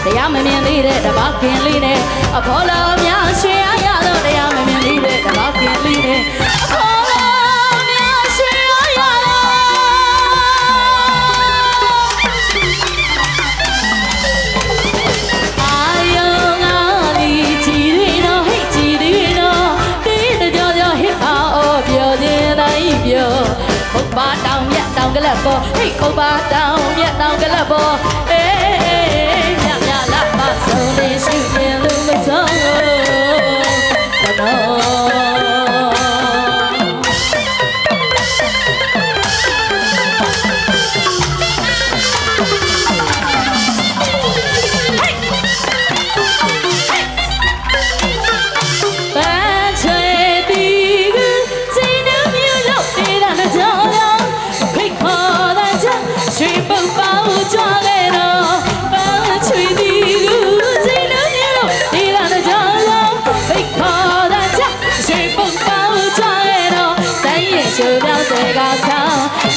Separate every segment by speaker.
Speaker 1: တရားမမြင်သေးတဲ့တဘာခင်လေးနဲ့အဖော်တော်များရွှေရရတော့တရားမမြင်သေးတဲ့တဘာခင်လေးနဲ့အဖော်တော်များရွှေရရတော့အာယုံငါလီကြည်တွေတော့ဟိတ်ကြည်တွေတော့တေးတကြောကြောဟစ်ပါအော်ပြောခြင်းတိုင်းပြောခုတ်ပါတောင်မြတ်တောင်ကလပ်ပေါ်ဟိတ်ခုတ်ပါတောင်မြတ်တောင်ကလပ်ပေါ်အေးဆုံးလေးရှိရင်လူမဆုံး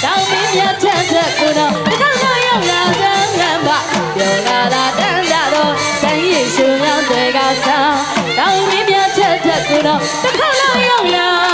Speaker 1: တောင်းမင်းမြတ်ထက်ထက်ကိုတော့တစ်ခါတော့ရောက်လာစမ်းခံပါပြောလာတာတန်းတာတော့ဆိုင်ရည်ရှုံရောက်တဲ့ကစားတောင်းမင်းမြတ်ထက်ထက်ကိုတော့တစ်ခါတော့ရောက်လာ